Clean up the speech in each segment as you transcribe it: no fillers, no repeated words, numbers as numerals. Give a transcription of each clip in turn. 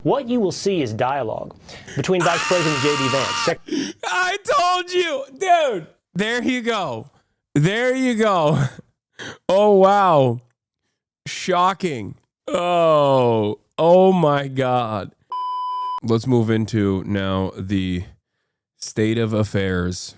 What you will see is dialogue between Vice President J.D. Vance. I told you, dude. There you go. There you go. Oh, wow. Shocking. Oh my God. Let's move into now the state of affairs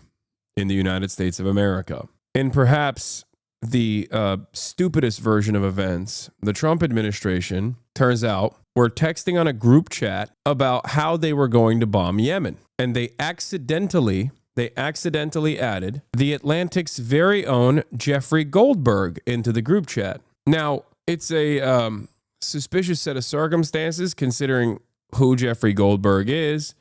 in the United States of America. And perhaps the stupidest version of events, the Trump administration, turns out, were texting on a group chat about how they were going to bomb Yemen. And they accidentally added the Atlantic's very own Jeffrey Goldberg into the group chat. Now, it's a suspicious set of circumstances considering who Jeffrey Goldberg is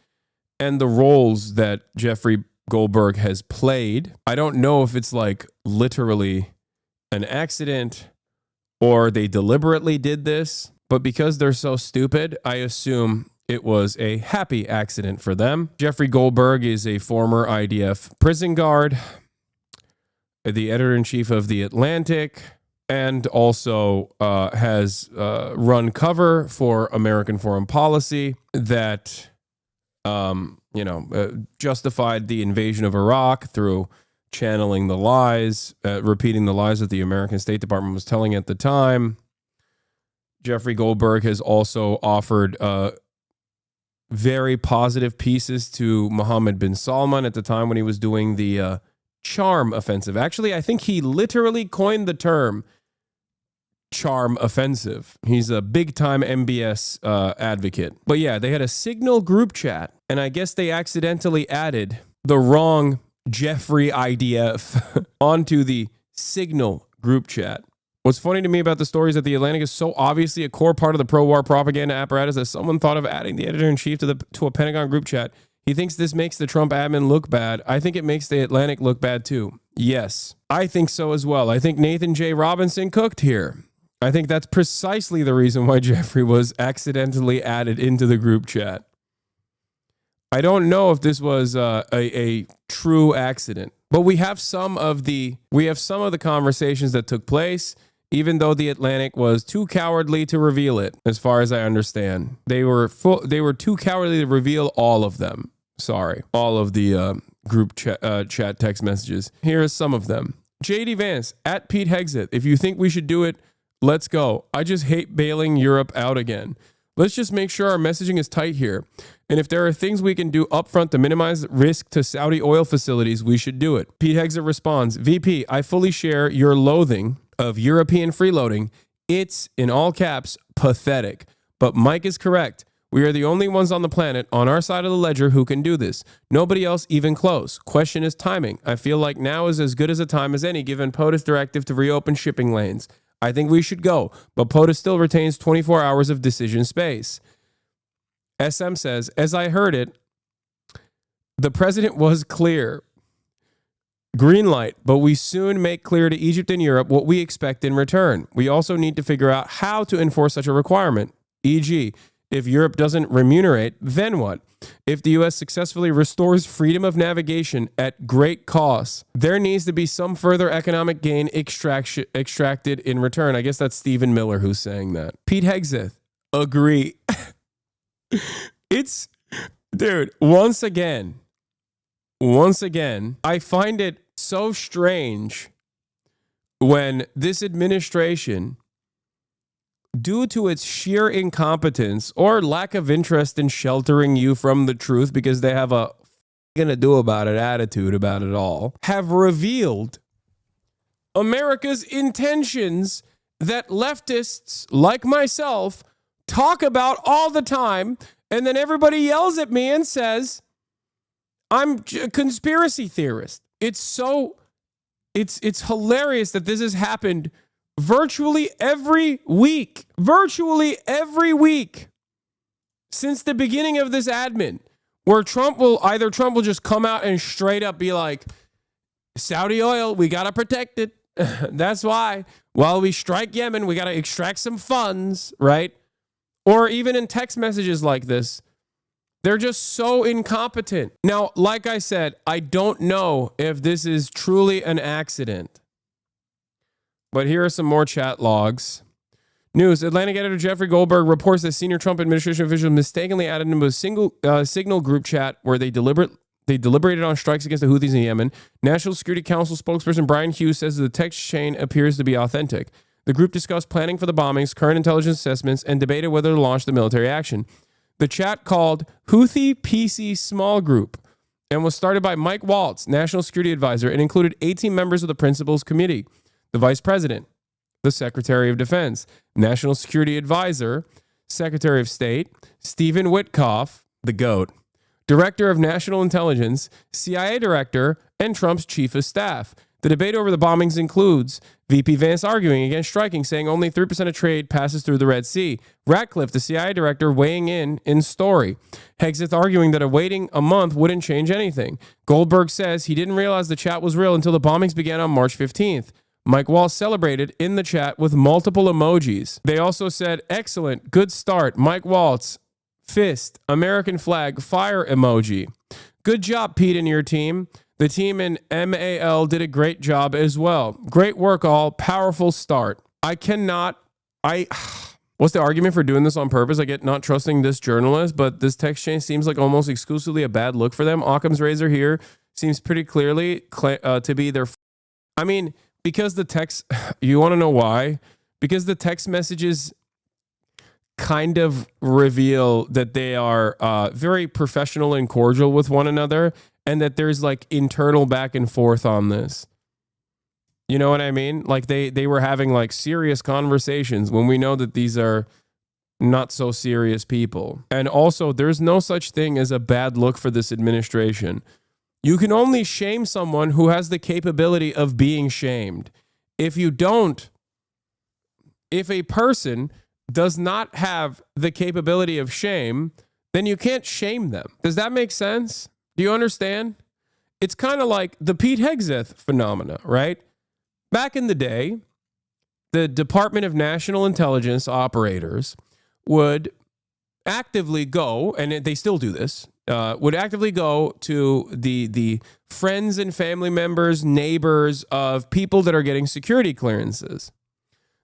and the roles that Jeffrey Goldberg has played. I don't know if it's like literally an accident or they deliberately did this, but because they're so stupid, I assume it was a happy accident for them. Jeffrey Goldberg is a former IDF prison guard, the editor-in-chief of The Atlantic, and also has run cover for American foreign policy that, justified the invasion of Iraq through channeling the lies, repeating the lies that the American State Department was telling at the time. Jeffrey Goldberg has also offered very positive pieces to Mohammed bin Salman at the time when he was doing the charm offensive. Actually, I think he literally coined the term charm offensive. He's a big-time MBS advocate. But yeah, they had a Signal group chat, and I guess they accidentally added the wrong Jeffrey IDF onto the Signal group chat. What's funny to me about the story is that The Atlantic is so obviously a core part of the pro-war propaganda apparatus that someone thought of adding the editor-in-chief to a Pentagon group chat. He thinks this makes the Trump admin look bad. I think it makes The Atlantic look bad too. Yes, I think so as well. I think Nathan J. Robinson cooked here. I think that's precisely the reason why Jeffrey was accidentally added into the group chat. I don't know if this was a true accident, but we have some of the conversations that took place, even though The Atlantic was too cowardly to reveal it, as far as I understand. They were too cowardly to reveal all of them. Sorry, all of the group chat text messages. Here are some of them. JD Vance, at Pete Hegseth, if you think we should do it, let's go. I just hate bailing Europe out again. Let's just make sure our messaging is tight here. And if there are things we can do upfront to minimize risk to Saudi oil facilities, we should do it. Pete Hegseth responds, VP, I fully share your loathing of European freeloading. It's, in all caps, pathetic. But Mike is correct. We are the only ones on the planet on our side of the ledger who can do this. Nobody else even close. Question is timing. I feel like now is as good as a time as any given POTUS directive to reopen shipping lanes. I think we should go, but POTUS still retains 24 hours of decision space. SM says, as I heard it, the president was clear. Green light, but we soon make clear to Egypt and Europe what we expect in return. We also need to figure out how to enforce such a requirement. E.g., if Europe doesn't remunerate, then what? If the U.S. successfully restores freedom of navigation at great cost, there needs to be some further economic gain extracted in return. I guess that's Stephen Miller who's saying that. Pete Hegseth, agree. Dude, once again, I find it so strange when this administration, due to its sheer incompetence or lack of interest in sheltering you from the truth because they have a gonna do about it attitude about it all, have revealed America's intentions that leftists like myself talk about all the time, and then everybody yells at me and says I'm a conspiracy theorist. It's hilarious that this has happened virtually every week since the beginning of this admin, where Trump will just come out and straight up be like, Saudi oil, we got to protect it. That's why while we strike Yemen, we got to extract some funds, right? Or even in text messages like this, they're just so incompetent. Now, like I said, I don't know if this is truly an accident. But here are some more chat logs. News. Atlantic editor Jeffrey Goldberg reports that senior Trump administration officials mistakenly added into a single Signal group chat where they deliberated on strikes against the Houthis in Yemen. National Security Council spokesperson Brian Hughes says the text chain appears to be authentic. The group discussed planning for the bombings, current intelligence assessments, and debated whether to launch the military action. The chat, called Houthi PC Small Group, and was started by Mike Waltz, National Security Advisor, and included 18 members of the Principals Committee, the Vice President, the Secretary of Defense, National Security Advisor, Secretary of State, Stephen Witkoff, the GOAT, Director of National Intelligence, CIA Director, and Trump's Chief of Staff. The debate over the bombings includes VP Vance arguing against striking, saying only 3% of trade passes through the Red Sea. Ratcliffe, the CIA Director, weighing in story. Hegseth arguing that waiting a month wouldn't change anything. Goldberg says he didn't realize the chat was real until the bombings began on March 15th. Mike Waltz celebrated in the chat with multiple emojis. They also said, excellent, good start, Mike Waltz, fist, American flag, fire emoji. Good job, Pete and your team. The team in MAL did a great job as well. Great work, all. Powerful start. What's the argument for doing this on purpose? I get not trusting this journalist, but this text chain seems like almost exclusively a bad look for them. Occam's razor here seems pretty clearly to be their... I mean, because the text... You want to know why? Because the text messages kind of reveal that they are very professional and cordial with one another, and that there's like internal back and forth on this. You know what I mean? Like they were having like serious conversations when we know that these are not so serious people. And also, there's no such thing as a bad look for this administration. You can only shame someone who has the capability of being shamed. If a person does not have the capability of shame, then you can't shame them. Does that make sense? Do you understand? It's kind of like the Pete Hegseth phenomena, right? Back in the day, the Department of National Intelligence operators would actively go, and they still do this, would actively go to the friends and family members, neighbors of people that are getting security clearances.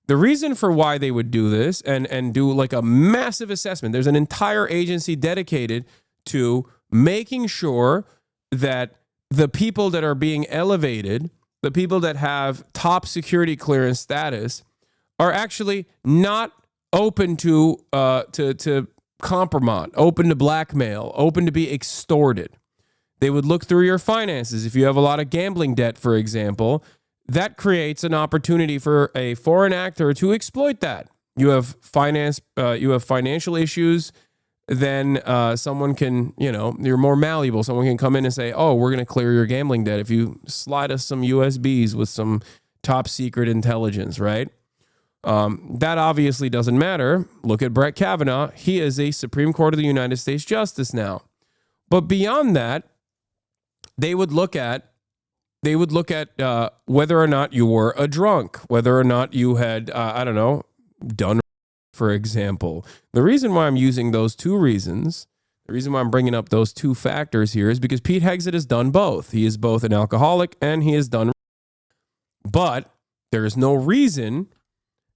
The reason for why they would do this and do like a massive assessment, there's an entire agency dedicated to making sure that the people that are being elevated, the people that have top security clearance status, are actually not open to compromise, open to blackmail, open to be extorted. They would look through your finances. If you have a lot of gambling debt, for example, that creates an opportunity for a foreign actor to exploit that. You have financial issues, then someone can, you're more malleable. Someone can come in and say, oh, we're going to clear your gambling debt if you slide us some USBs with some top secret intelligence, right? That obviously doesn't matter. Look at Brett Kavanaugh. He is a Supreme Court of the United States justice now. But beyond that, they would look at whether or not you were a drunk, whether or not you had, done, for example. The reason why I'm using those two reasons, the reason why I'm bringing up those two factors here is because Pete Hegseth has done both. He is both an alcoholic and he has done. But there is no reason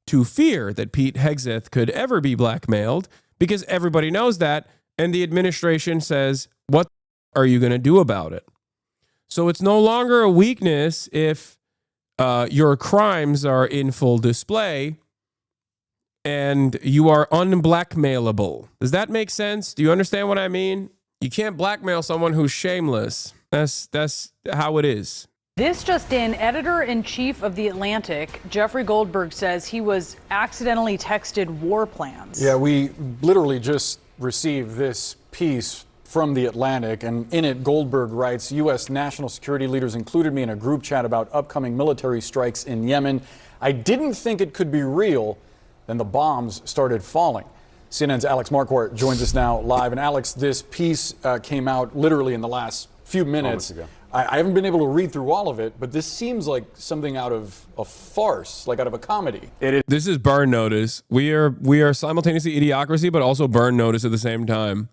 to fear that Pete Hegseth could ever be blackmailed because everybody knows that. And the administration says, what are you going to do about it? So it's no longer a weakness if your crimes are in full display and you are unblackmailable. Does that make sense? Do you understand what I mean? You can't blackmail someone who's shameless. That's how it is. This just in, editor-in-chief of The Atlantic, Jeffrey Goldberg, says he was accidentally texted war plans. Yeah, we literally just received this piece from The Atlantic, and in it, Goldberg writes, U.S. national security leaders included me in a group chat about upcoming military strikes in Yemen. I didn't think it could be real. Then the bombs started falling. CNN's Alex Marquardt joins us now live. And Alex, this piece came out literally in the last few minutes. I haven't been able to read through all of it, but this seems like something out of a farce, like out of a comedy. It is. This is Burn Notice. We are simultaneously Idiocracy, but also Burn Notice at the same time.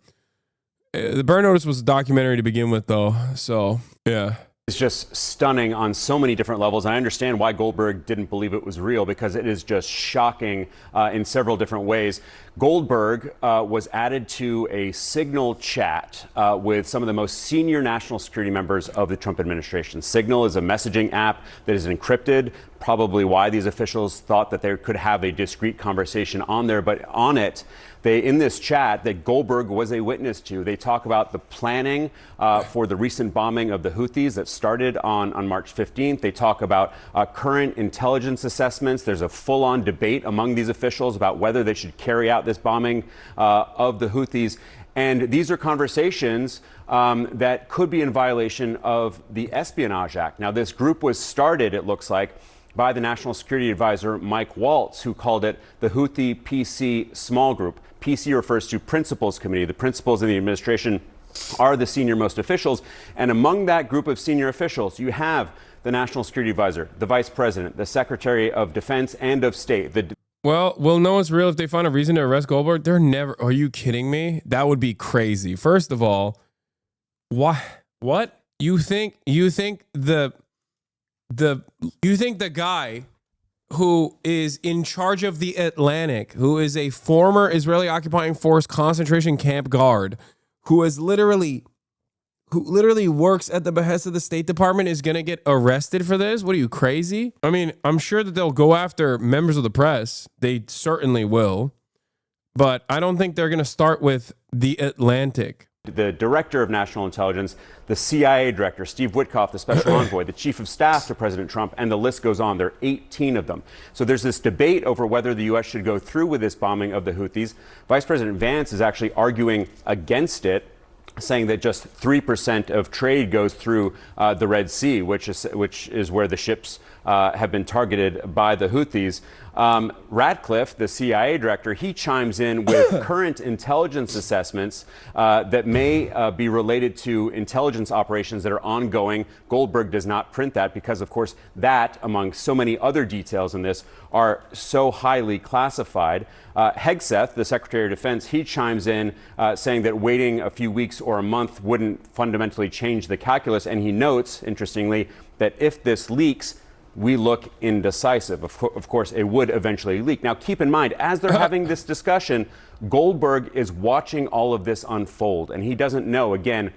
The Burn Notice was a documentary to begin with, though. So, yeah. It's just stunning on so many different levels. And I understand why Goldberg didn't believe it was real, because it is just shocking in several different ways. Goldberg was added to a Signal chat with some of the most senior national security members of the Trump administration. Signal is a messaging app that is encrypted, probably why these officials thought that they could have a discreet conversation on there. But on it, in this chat that Goldberg was a witness to, they talk about the planning for the recent bombing of the Houthis that started on March 15th. They talk about current intelligence assessments. There's a full-on debate among these officials about whether they should carry out this bombing of the Houthis. And these are conversations that could be in violation of the Espionage Act. Now, this group was started, it looks like, by the National Security Advisor Mike Waltz, who called it the Houthi PC Small Group. PC refers to Principals Committee. The principals in the administration are the senior-most officials. And among that group of senior officials, you have the National Security Advisor, the Vice President, the Secretary of Defense and of State. Well, we'll know it's real if they find a reason to arrest Goldberg. They're never. Are you kidding me? That would be crazy. First of all, why? What? You think the guy who is in charge of the Atlantic, who is a former Israeli occupying force concentration camp guard, who literally works at the behest of the State Department, is going to get arrested for this? What are you, crazy? I mean, I'm sure that they'll go after members of the press. They certainly will. But I don't think they're going to start with the Atlantic. The director of national intelligence, the CIA director, Steve Witkoff, the special envoy, the chief of staff to President Trump, and the list goes on. There are 18 of them. So there's this debate over whether the U.S. should go through with this bombing of the Houthis. Vice President Vance is actually arguing against it, saying that just 3% of trade goes through the Red Sea, which is where the ships have been targeted by the Houthis. Ratcliffe, the CIA director, he chimes in with current intelligence assessments that may be related to intelligence operations that are ongoing. Goldberg does not print that because, of course, that, among so many other details in this, are so highly classified. Hegseth, the Secretary of Defense, he chimes in saying that waiting a few weeks or a month wouldn't fundamentally change the calculus. And he notes, interestingly, that if this leaks, we look indecisive. Of course, it would eventually leak. Now, keep in mind, as they're having this discussion, Goldberg is watching all of this unfold, and he doesn't know, again,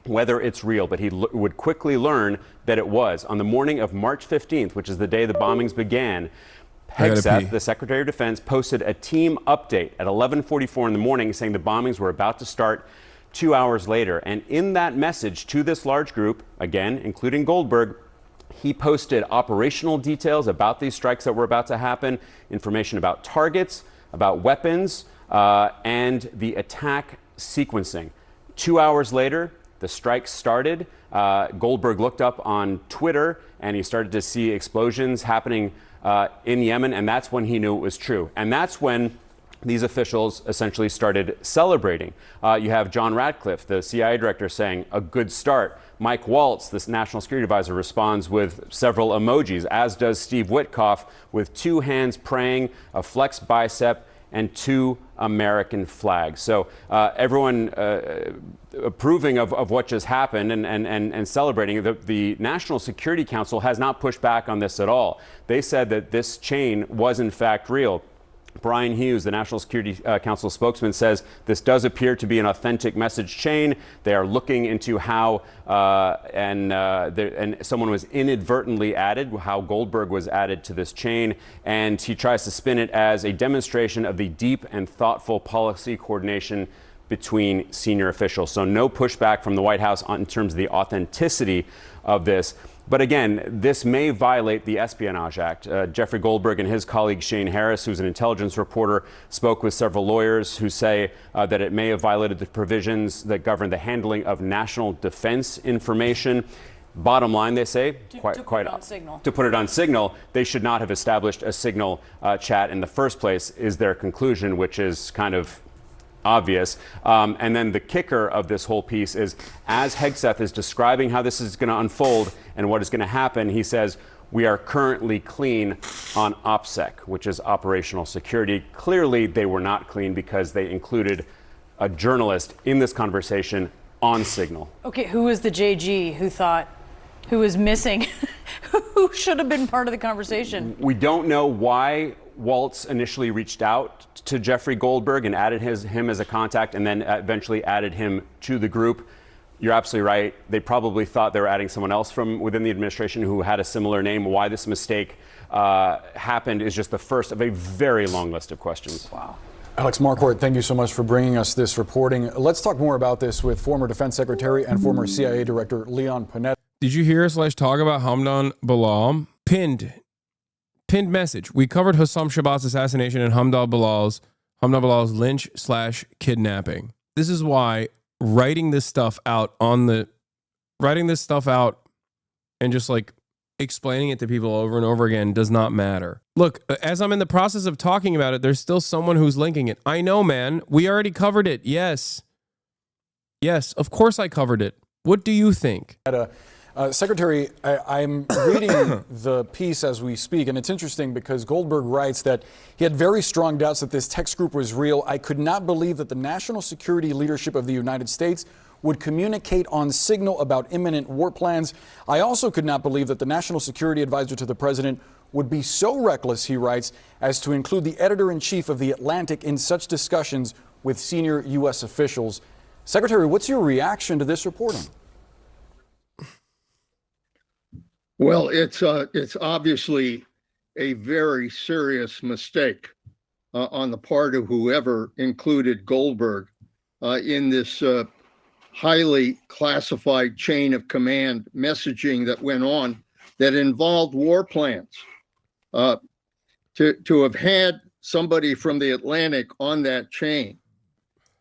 whether it's real, but he would quickly learn that it was. On the morning of March 15th, which is the day the bombings began, Hegseth, the Secretary of Defense, posted a team update at 11:44 in the morning saying the bombings were about to start 2 hours later. And in that message to this large group, again, including Goldberg, he posted operational details about these strikes that were about to happen, information about targets, about weapons, and the attack sequencing. 2 hours later, the strikes started. Goldberg looked up on Twitter, and he started to see explosions happening in Yemen, and that's when he knew it was true. And that's when these officials essentially started celebrating. You have John Ratcliffe, the CIA director, saying, "A good start." Mike Waltz, this national security advisor, responds with several emojis, as does Steve Witkoff, with 2 hands praying, a flexed bicep, and 2 American flags. So everyone approving of what just happened and celebrating. The National Security Council has not pushed back on this at all. They said that this chain was in fact real. Brian Hughes, the National Security Council spokesman, says this does appear to be an authentic message chain. They are looking into how and someone was inadvertently added, how Goldberg was added to this chain, and he tries to spin it as a demonstration of the deep and thoughtful policy coordination between senior officials. So no pushback from the White House in terms of the authenticity of this. But again, this may violate the Espionage Act. Jeffrey Goldberg and his colleague Shane Harris, who's an intelligence reporter, spoke with several lawyers who say that it may have violated the provisions that govern the handling of national defense information. Bottom line, they say, to put it on Signal, they should not have established a Signal chat in the first place, is their conclusion, which is kind of obvious. And then the kicker of this whole piece is, as Hegseth is describing how this is going to unfold and what is going to happen, he says, we are currently clean on OPSEC, which is operational security. Clearly, they were not clean because they included a journalist in this conversation on Signal. Okay, who was the JG who thought who is missing, who should have been part of the conversation. We don't know why Waltz initially reached out to Jeffrey Goldberg and added him as a contact and then eventually added him to the group. You're absolutely right. They probably thought they were adding someone else from within the administration who had a similar name. Why this mistake happened is just the first of a very long list of questions. Wow. Alex Marquardt, thank you so much for bringing us this reporting. Let's talk more about this with former Defense Secretary and former CIA Director Leon Panetta. Did you hear us talk about Hamdan Bilal? Pinned message. We covered Hassan Shabaz's assassination and Hamdan Bilal's lynch/kidnapping. This is why writing this stuff out and just like explaining it to people over and over again does not matter. Look, as I'm in the process of talking about it, there's still someone who's linking it. I know, man. We already covered it. Yes, of course I covered it. What do you think? Secretary, I'm reading the piece as we speak, and it's interesting because Goldberg writes that he had very strong doubts that this text group was real. I could not believe that the national security leadership of the United States would communicate on signal about imminent war plans. I also could not believe that the national security advisor to the president would be so reckless, he writes, as to include the editor-in-chief of The Atlantic in such discussions with senior U.S. officials. Secretary, what's your reaction to this reporting? Well, it's obviously a very serious mistake on the part of whoever included Goldberg in this highly classified chain of command messaging that went on that involved war plans. To have had somebody from the Atlantic on that chain,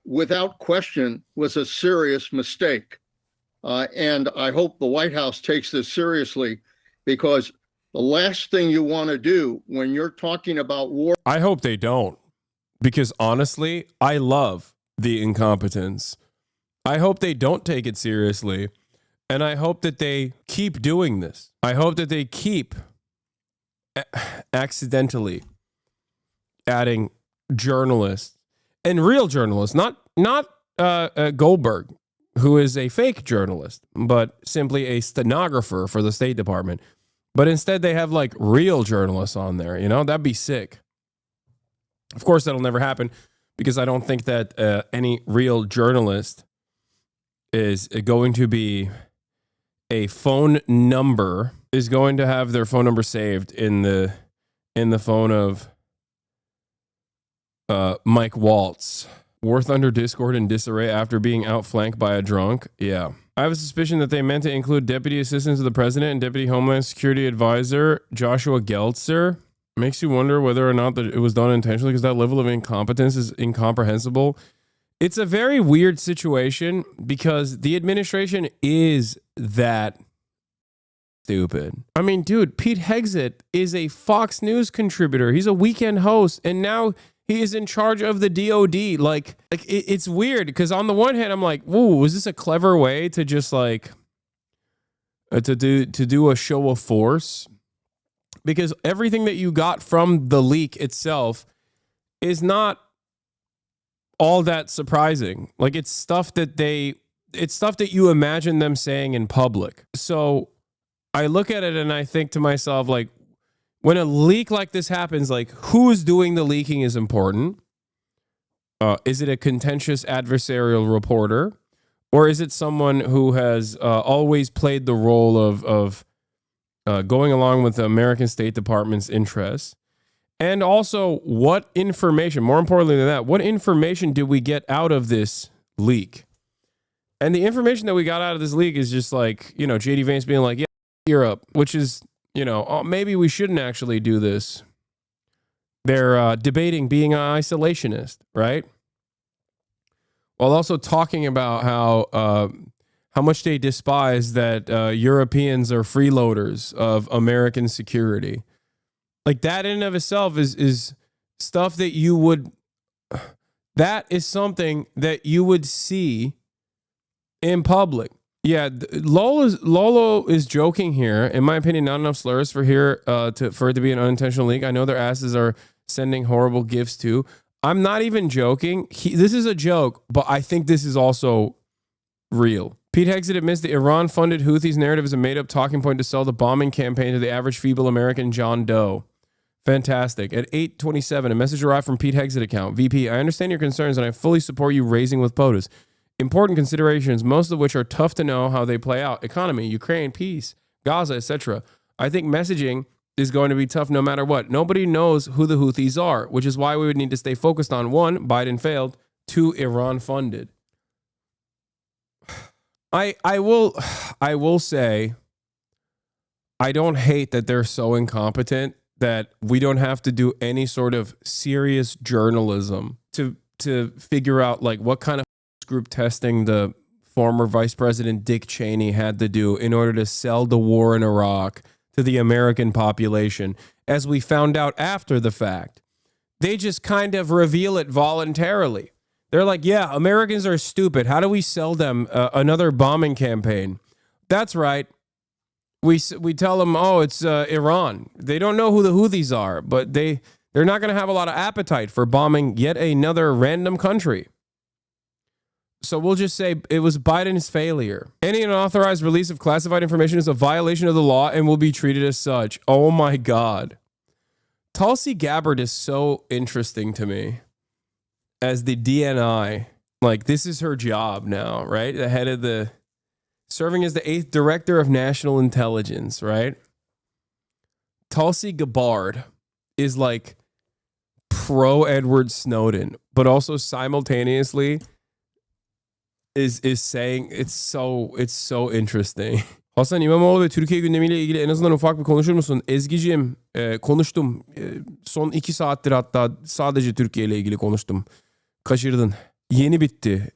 without question, was a serious mistake. And I hope the White House takes this seriously, because the last thing you want to do when you're talking about war. I hope they don't, because honestly, I love the incompetence. I hope they don't take it seriously. And I hope that they keep doing this. I hope that they keep accidentally adding journalists and real journalists, not Goldberg, who is a fake journalist, but simply a stenographer for the State Department. But instead they have like real journalists on there, that'd be sick. Of course, that'll never happen because I don't think that any real journalist is going to be a phone number, is going to have their phone number saved in the phone of Mike Waltz. War Thunder Discord in disarray after being outflanked by a drunk. Yeah. I have a suspicion that they meant to include Deputy Assistant to the President and Deputy Homeland Security Advisor Joshua Geltzer. Makes you wonder whether or not that it was done intentionally, because that level of incompetence is incomprehensible. It's a very weird situation because the administration is that stupid. I mean, dude, Pete Hegseth is a Fox News contributor. He's a weekend host, and now he is in charge of the DOD. Like it's weird because on the one hand, I'm like, "Whoa, was this a clever way to just like to do a show of force?" Because everything that you got from the leak itself is not all that surprising. Like it's stuff that you imagine them saying in public. So I look at it and I think to myself, like, when a leak like this happens, like who's doing the leaking is important. Is it a contentious adversarial reporter, or is it someone who has always played the role of going along with the American State Department's interests? And also, what information, more importantly than that, what information did we get out of this leak? And the information that we got out of this leak is just like, J.D. Vance being like, yeah, Europe, which is, maybe we shouldn't actually do this. They're debating being an isolationist, right? While also talking about how much they despise that Europeans are freeloaders of American security. Like that in and of itself is stuff that that is something that you would see in public. Yeah, Lolo is joking here. In my opinion, not enough slurs for it to be an unintentional leak. I know their asses are sending horrible gifts too. I'm not even joking. This is a joke, but I think this is also real. Pete Hegseth admits the Iran-funded Houthis narrative is a made-up talking point to sell the bombing campaign to the average feeble American John Doe. Fantastic. At 8:27, a message arrived from Pete Hegseth account. VP, I understand your concerns and I fully support you raising with POTUS. Important considerations, most of which are tough to know how they play out. Economy, Ukraine, peace, Gaza, etc. I think messaging is going to be tough no matter what. Nobody knows who the Houthis are, which is why we would need to stay focused on 1, Biden failed, 2, Iran funded. I will say I don't hate that they're so incompetent that we don't have to do any sort of serious journalism to figure out like what kind of group testing the former Vice President Dick Cheney had to do in order to sell the war in Iraq to the American population, as we found out after the fact. They just kind of reveal it voluntarily. They're like, yeah, Americans are stupid. How do we sell them another bombing campaign? That's right. We tell them, oh, it's Iran. They don't know who the Houthis are, but they're not going to have a lot of appetite for bombing yet another random country. So we'll just say it was Biden's failure. Any unauthorized release of classified information is a violation of the law and will be treated as such. Oh my God. Tulsi Gabbard is so interesting to me as the DNI. Like, this is her job now, right? The head of the, serving as the 8th director of national intelligence, right? Tulsi Gabbard is like pro Edward Snowden, but also simultaneously is saying it's so interesting. Hasan, İmamoğlu ve Türkiye gündemiyle ilgili en azından ufak bir konuşur musun? Ezgi'cim konuştum. Son 2 saattir hatta sadece Türkiye ile ilgili konuştum. Kaçırdın. Yeni bitti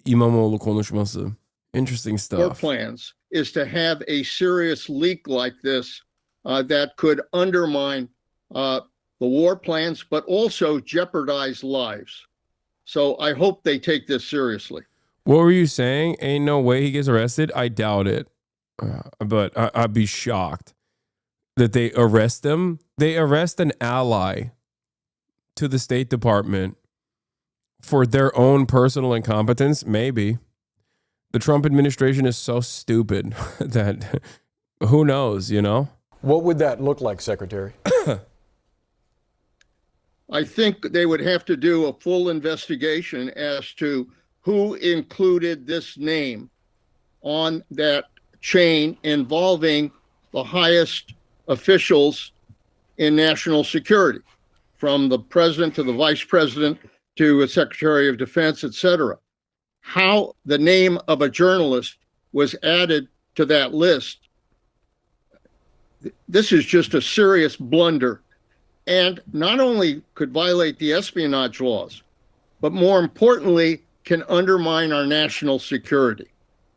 İmamoğlu konuşması. Interesting stuff. Our plans is to have a serious leak like this that could undermine the war plans, but also jeopardize lives. So I hope they take this seriously. What were you saying? Ain't no way he gets arrested? I doubt it. But I'd be shocked that they arrest him. They arrest an ally to the State Department for their own personal incompetence. Maybe. The Trump administration is so stupid that who knows, you know? What would that look like, Secretary? I think they would have to do a full investigation as to who included this name on that chain involving the highest officials in national security, from the president to the vice president to a secretary of defense, et cetera. How the name of a journalist was added to that list. This is just a serious blunder, and not only could violate the espionage laws, but more importantly, can undermine our national security.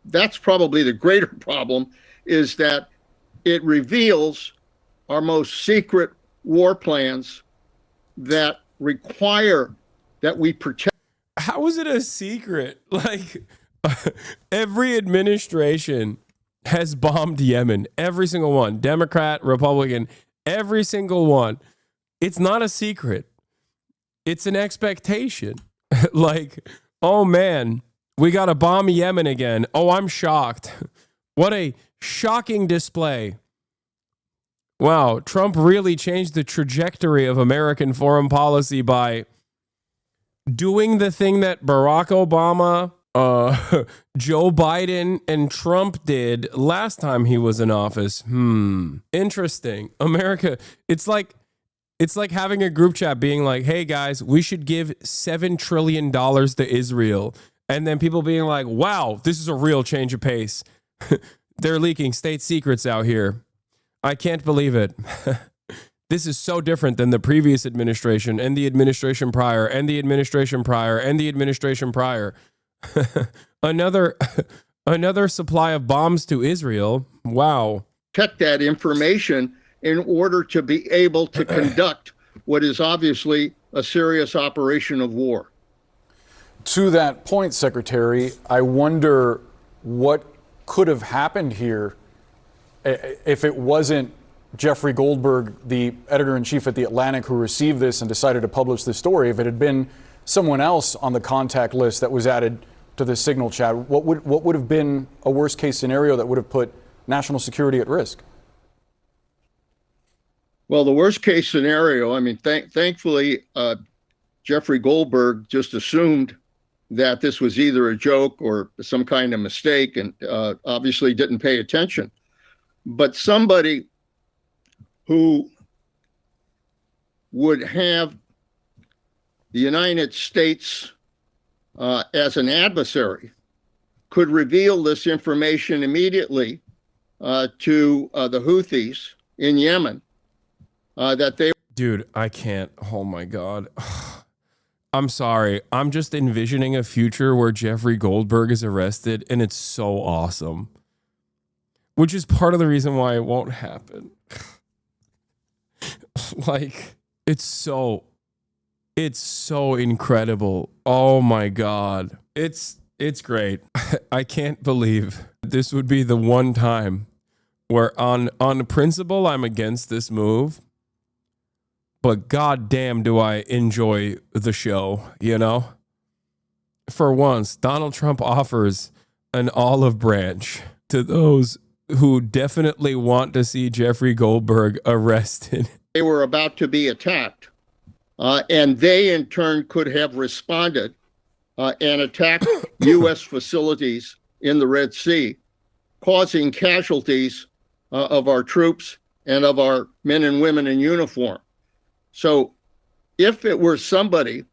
That's probably the greater problem, is that it reveals our most secret war plans that require that we protect. How is it a secret? Like, every administration has bombed Yemen. Every single one. Democrat, Republican, every single one. It's not a secret. It's an expectation. Like, oh man, we got to bomb Yemen again. Oh, I'm shocked. What a shocking display. Wow, Trump really changed the trajectory of American foreign policy by doing the thing that Barack Obama, Joe Biden, and Trump did last time he was in office. Interesting. America, it's like having a group chat being like, hey guys, we should give $7 trillion to Israel. And then people being like, wow, this is a real change of pace. They're leaking state secrets out here. I can't believe it. This is so different than the previous administration and the administration prior and the administration prior and the administration prior. Another supply of bombs to Israel. Wow. Protect that information in order to be able to conduct what is obviously a serious operation of war. To that point, Secretary, I wonder what could have happened here if it wasn't Jeffrey Goldberg, the editor-in-chief at The Atlantic, who received this and decided to publish this story. If it had been someone else on the contact list that was added to this signal chat? What would have been a worst case scenario that would have put national security at risk? Well, the worst case scenario, I mean, thankfully, Jeffrey Goldberg just assumed that this was either a joke or some kind of mistake, and obviously didn't pay attention. But somebody who would have the United States as an adversary could reveal this information immediately to the Houthis in Yemen. Dude, I can't. Oh my God. I'm sorry. I'm just envisioning a future where Jeffrey Goldberg is arrested, and it's so awesome. Which is part of the reason why it won't happen. Like, it's so incredible. Oh my God. It's great. I can't believe this would be the one time where on principle I'm against this move. But goddamn, do I enjoy the show, you know? For once, Donald Trump offers an olive branch to those who definitely want to see Jeffrey Goldberg arrested. They were about to be attacked, and they in turn could have responded and attacked U.S. facilities in the Red Sea, causing casualties of our troops and of our men and women in uniform. So if it were somebody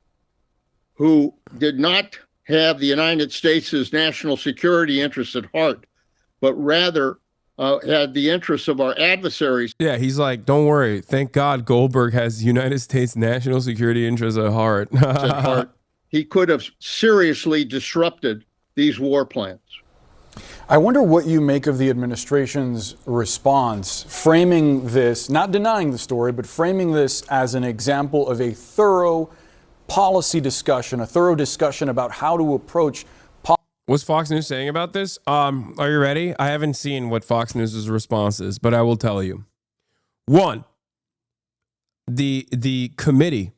who did not have the United States' national security interests at heart, but rather had the interests of our adversaries. Yeah, he's like, don't worry. Thank God Goldberg has United States national security interests at heart. He could have seriously disrupted these war plans. I wonder what you make of the administration's response, framing this, not denying the story, but framing this as an example of a thorough policy discussion, a thorough discussion about how to approach. What's Fox News saying about this? Are you ready? I haven't seen what Fox News' response is, but I will tell you. One, the committee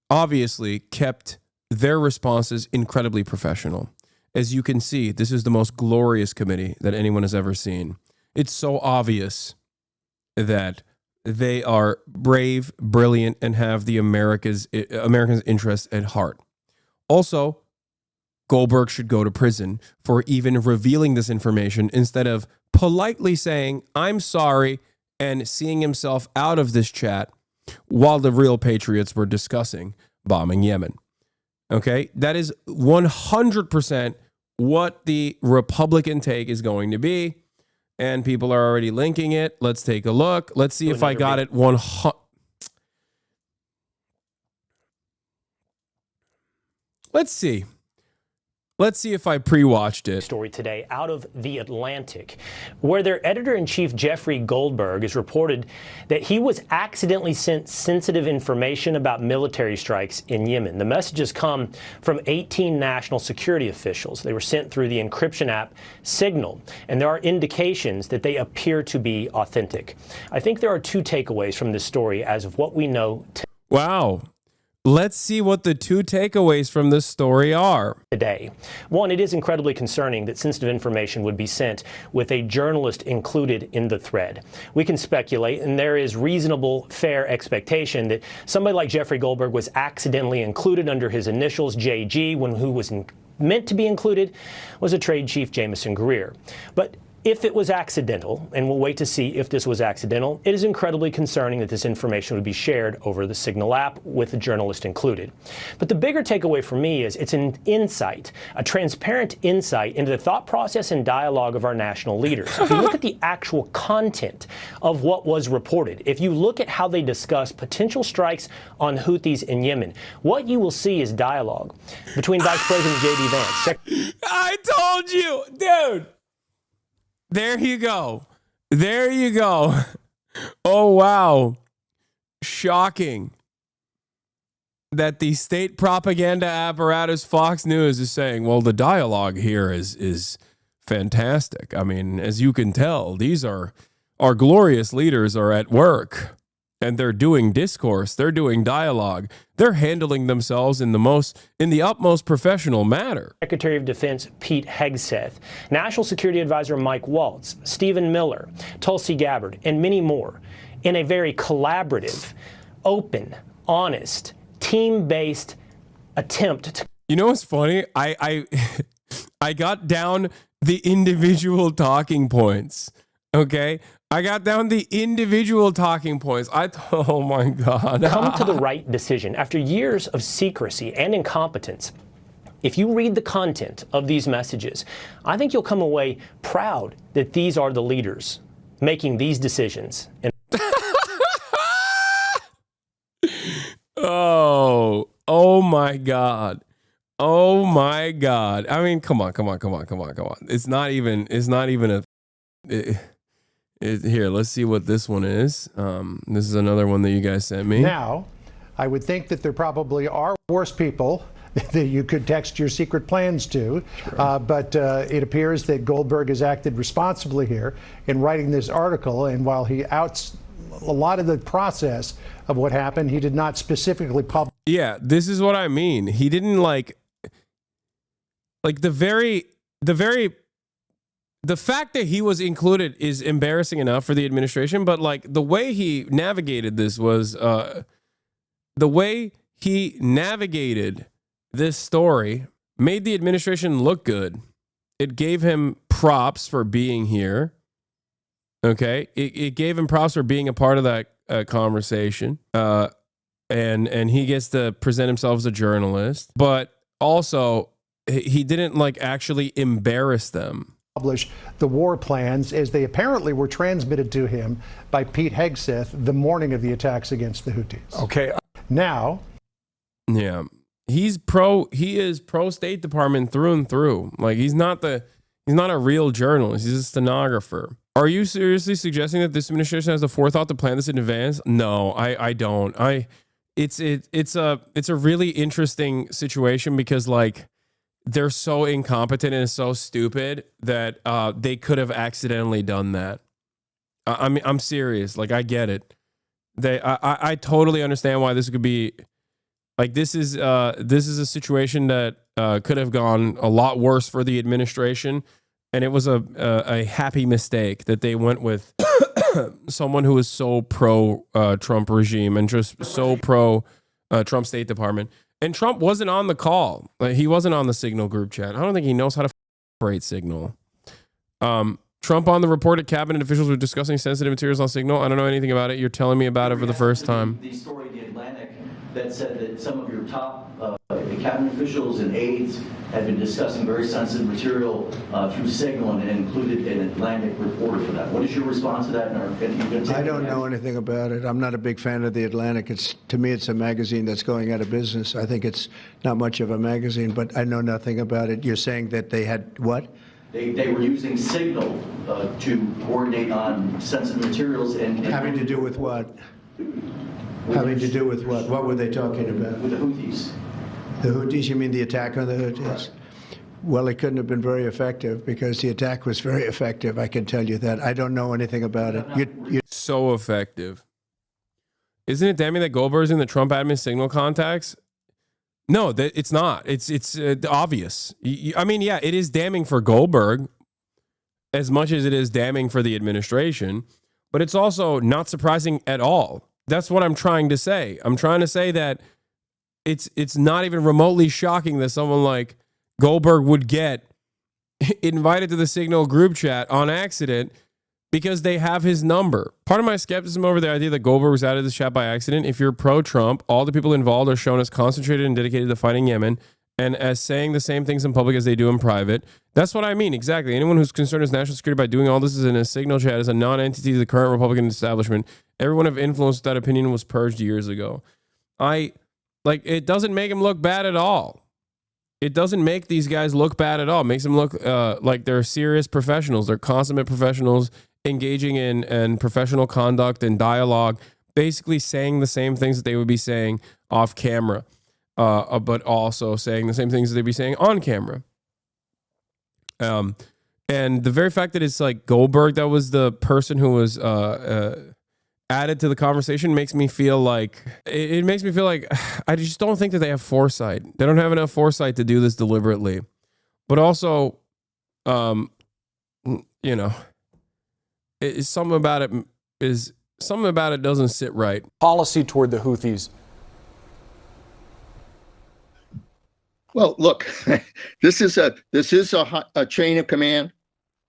obviously kept their responses incredibly professional. As you can see, this is the most glorious committee that anyone has ever seen. It's so obvious that they are brave, brilliant, and have the America's interests at heart. Also, Goldberg should go to prison for even revealing this information instead of politely saying, I'm sorry, and seeing himself out of this chat while the real patriots were discussing bombing Yemen. Okay, that is 100% what the Republican take is going to be, and people are already linking it. Let's take a look. Let's see if I got it 100. Let's see. Let's see if I pre-watched it. Story today out of The Atlantic, where their editor-in-chief Jeffrey Goldberg has reported that he was accidentally sent sensitive information about military strikes in Yemen. The messages come from 18 national security officials. They were sent through the encryption app Signal, and there are indications that they appear to be authentic. I think there are two takeaways from this story as of what we know Wow. Let's see what the two takeaways from this story are. Today. One, it is incredibly concerning that sensitive information would be sent with a journalist included in the thread. We can speculate, and there is reasonable, fair expectation that somebody like Jeffrey Goldberg was accidentally included under his initials, JG, when who was meant to be included was a trade chief, Jamison Greer. But if it was accidental, and we'll wait to see if this was accidental, it is incredibly concerning that this information would be shared over the Signal app with the journalist included. But the bigger takeaway for me is it's an insight, a transparent insight into the thought process and dialogue of our national leaders. If you look at the actual content of what was reported, if you look at how they discuss potential strikes on Houthis in Yemen, what you will see is dialogue between Vice President J.D. Vance. I told you, dude. There you go. There you go. Oh, wow. Shocking that the state propaganda apparatus Fox News is saying, well, the dialogue here is fantastic. I mean, as you can tell, these are our glorious leaders are at work. and they're doing discourse, they're doing dialogue, they're handling themselves in the utmost professional manner. Secretary of Defense Pete Hegseth, National Security Advisor Mike Waltz, Stephen Miller, Tulsi Gabbard, and many more in a very collaborative, open, honest, team-based attempt to... You know what's funny? I got down the individual talking points. Okay? I got down the individual talking points. Oh my God. come to the right decision. After years of secrecy and incompetence, if you read the content of these messages, I think you'll come away proud that these are the leaders making these decisions. And oh my God. Oh my God. I mean, come on. It's not even here, let's see what this one is. This is another one that you guys sent me. Now, I would think that there probably are worse people that you could text your secret plans to, but it appears that Goldberg has acted responsibly here in writing this article, and while he outs a lot of the process of what happened, he did not specifically publish. Yeah, this is what I mean. He didn't like the fact that he was included is embarrassing enough for the administration, but like the way he navigated this was the way he navigated this story made the administration look good. It gave him props for being here. Okay, it gave him props for being a part of that conversation, and he gets to present himself as a journalist, but also he didn't like actually embarrass them. Publish the war plans as they apparently were transmitted to him by Pete Hegseth the morning of the attacks against the Houthis. Okay. Now, yeah, he is pro State Department through and through. Like he's not a real journalist. He's a stenographer. Are you seriously suggesting that this administration has the forethought to plan this in advance? No, I don't. It's a really interesting situation because like they're so incompetent and so stupid that they could have accidentally done that. I mean, I'm serious. Like, I get it. I totally understand why this could be like this is a situation that could have gone a lot worse for the administration, and it was a happy mistake that they went with someone who was so pro Trump regime and just so pro Trump State Department. And Trump wasn't on the call. Like, he wasn't on the Signal group chat. I don't think he knows how to operate Signal. Trump on the report at cabinet officials were discussing sensitive materials on Signal. I don't know anything about it. You're telling me about it for the first time. The story in the Atlantic that said that some of your top cabinet officials and aides had been discussing very sensitive material through Signal and included an Atlantic reporter for that. What is your response to that? I don't know anything about it. I'm not a big fan of the Atlantic. To me, it's a magazine that's going out of business. I think it's not much of a magazine, but I know nothing about it. You're saying that they had what? They were using Signal to coordinate on sensitive materials and having to do with what? Having to do with what? What were they talking about? With the Houthis. The Houthis? You mean the attack on the Houthis? Right. Well, it couldn't have been very effective because the attack was very effective. I can tell you that. I don't know anything about it. So effective. Isn't it damning that Goldberg's in the Trump admin Signal contacts? No, it's not. It's obvious. I mean, yeah, it is damning for Goldberg as much as it is damning for the administration, but it's also not surprising at all. That's what I'm trying to say. I'm trying to say that it's not even remotely shocking that someone like Goldberg would get invited to the Signal group chat on accident because they have his number. Part of my skepticism over the idea that Goldberg was out of this chat by accident, if you're pro-Trump, all the people involved are shown as concentrated and dedicated to fighting Yemen and as saying the same things in public as they do in private. That's what I mean, exactly. Anyone who's concerned with national security by doing all this in a Signal chat is a non-entity to the current Republican establishment. Everyone of influence with that opinion was purged years ago. It doesn't make him look bad at all. It doesn't make these guys look bad at all. It makes them look like they're serious professionals. They're consummate professionals engaging in professional conduct and dialogue, basically saying the same things that they would be saying off camera, but also saying the same things that they'd be saying on camera. And the very fact that it's like Goldberg that was the person who was added to the conversation makes me feel like it makes me feel like I just don't think that they have foresight. They don't have enough foresight to do this deliberately. But also, you know, something about it doesn't sit right. Policy toward the Houthis. Well, look, this is a chain of command.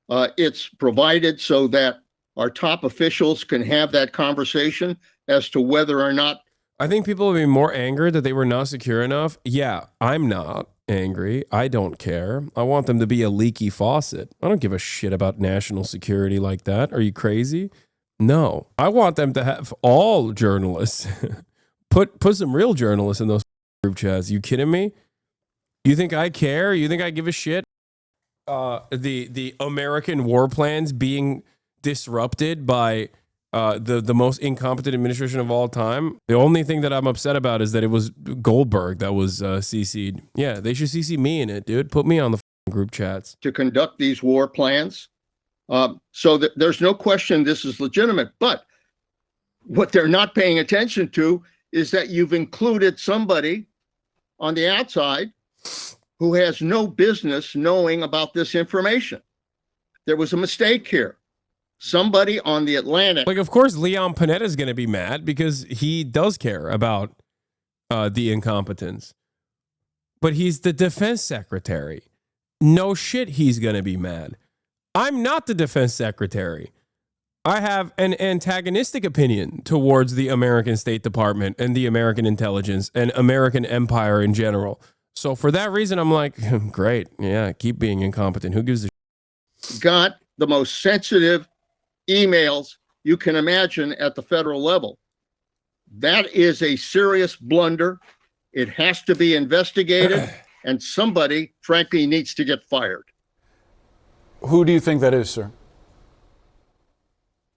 It's provided so that our top officials can have that conversation as to whether or not. I think people would be more angered that they were not secure enough. Yeah, I'm not angry. I don't care. I want them to be a leaky faucet. I don't give a shit about national security like that. Are you crazy? No. I want them to have all journalists. Put some real journalists in those group chats. You kidding me? You think I care? You think I give a shit? The American war plans being disrupted by the most incompetent administration of all time. The only thing that I'm upset about is that it was Goldberg that was CC'd. Yeah, they should CC me in it, dude. Put me on the group chats. To conduct these war plans. So that there's no question this is legitimate. But what they're not paying attention to is that you've included somebody on the outside who has no business knowing about this information. There was a mistake here. Somebody on the Atlantic. Like, of course, Leon Panetta is going to be mad because he does care about the incompetence. But he's the defense secretary. No shit, he's going to be mad. I'm not the defense secretary. I have an antagonistic opinion towards the American State Department and the American intelligence and American empire in general. So for that reason, I'm like, great. Yeah, keep being incompetent. Who gives a shit? Got the most sensitive emails you can imagine at the federal level. That is a serious blunder. It has to be investigated, and somebody, frankly, needs to get fired. Who do you think that is, sir?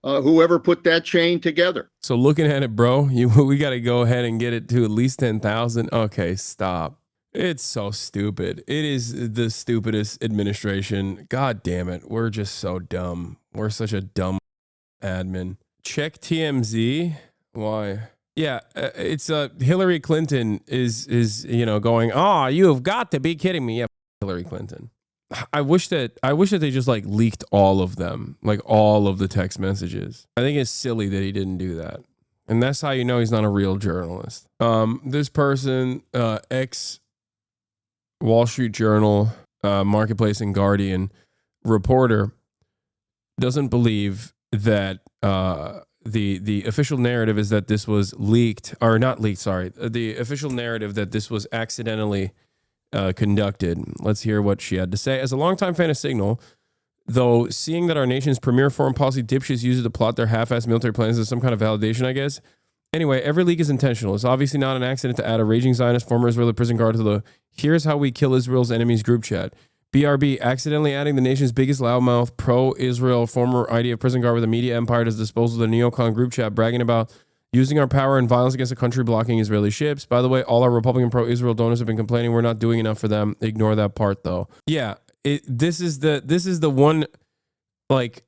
Whoever put that chain together. So looking at it, bro, we got to go ahead and get it to at least 10,000. Okay, stop. It's so stupid. It is the stupidest administration. God damn it. We're just so dumb. We're such a dumb admin. Check TMZ. Why? Yeah, it's Hillary Clinton is going, "Oh, you've got to be kidding me." Yeah, Hillary Clinton. I wish that they just like leaked all of them, like all of the text messages. I think it's silly that he didn't do that. And that's how you know he's not a real journalist. This person, ex Wall Street Journal, Marketplace and Guardian reporter, doesn't believe that the official narrative is that this was leaked, or not leaked, sorry. The official narrative that this was accidentally conducted. Let's hear what she had to say. As a longtime fan of Signal, though, seeing that our nation's premier foreign policy dipshits use it to plot their half-assed military plans is some kind of validation, I guess. Anyway, every leak is intentional. It's obviously not an accident to add a raging Zionist former Israeli prison guard to the "Here's How We Kill Israel's Enemies" group chat. BRB, accidentally adding the nation's biggest loudmouth pro-Israel former IDF prison guard with a media empire to his disposal of the neocon group chat, bragging about using our power and violence against a country blocking Israeli ships. By the way, all our Republican pro-Israel donors have been complaining we're not doing enough for them. Ignore that part, though. Yeah, this is the one, like,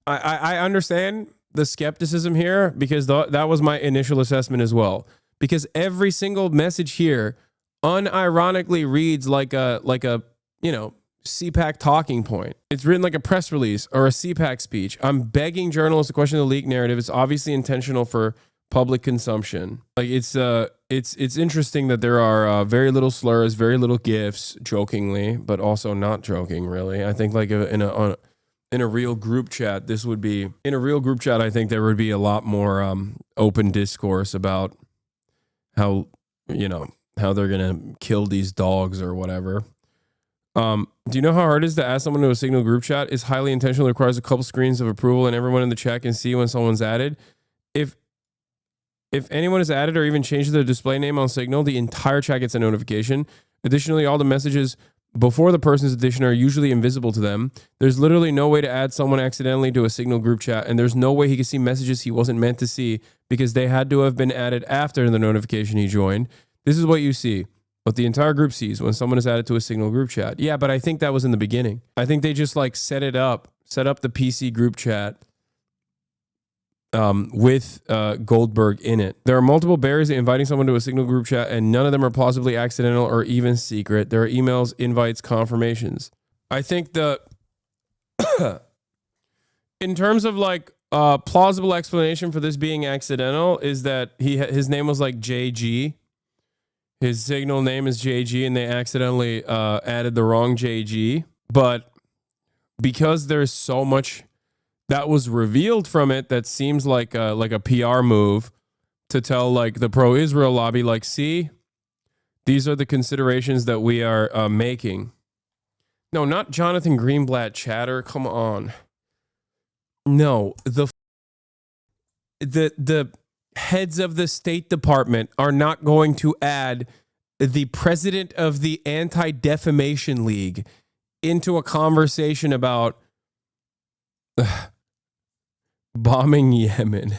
I understand the skepticism here because that was my initial assessment as well. Because every single message here unironically reads like a CPAC talking point. It's written like a press release or a CPAC speech. I'm begging journalists to question the leak narrative. It's obviously intentional for public consumption. Like it's interesting that there are very little slurs, very little gifs, jokingly, but also not joking. Really, I think like in a real group chat, this would be in a real group chat. I think there would be a lot more open discourse about how they're gonna kill these dogs or whatever. Do you know how hard it is to add someone to a Signal group chat? It's highly intentional. It requires a couple screens of approval, and everyone in the chat can see when someone's added. If anyone is added or even changes their display name on Signal, the entire chat gets a notification. Additionally, all the messages before the person's addition are usually invisible to them. There's literally no way to add someone accidentally to a Signal group chat, and there's no way he can see messages he wasn't meant to see because they had to have been added after the notification he joined. This is what you see, what the entire group sees when someone is added to a Signal group chat. Yeah, but I think that was in the beginning. I think they just like set up the PC group chat with Goldberg in it. There are multiple barriers to inviting someone to a Signal group chat, and none of them are plausibly accidental or even secret. There are emails, invites, confirmations. I think the in terms of like plausible explanation for this being accidental is that his name was like JG. His Signal name is JG, and they accidentally added the wrong JG. But because there's so much that was revealed from it, that seems like a PR move to tell like the pro-Israel lobby, like, see, these are the considerations that we are making. No, not Jonathan Greenblatt chatter. Come on. No, the heads of the State Department are not going to add the president of the Anti-Defamation League into a conversation about bombing Yemen.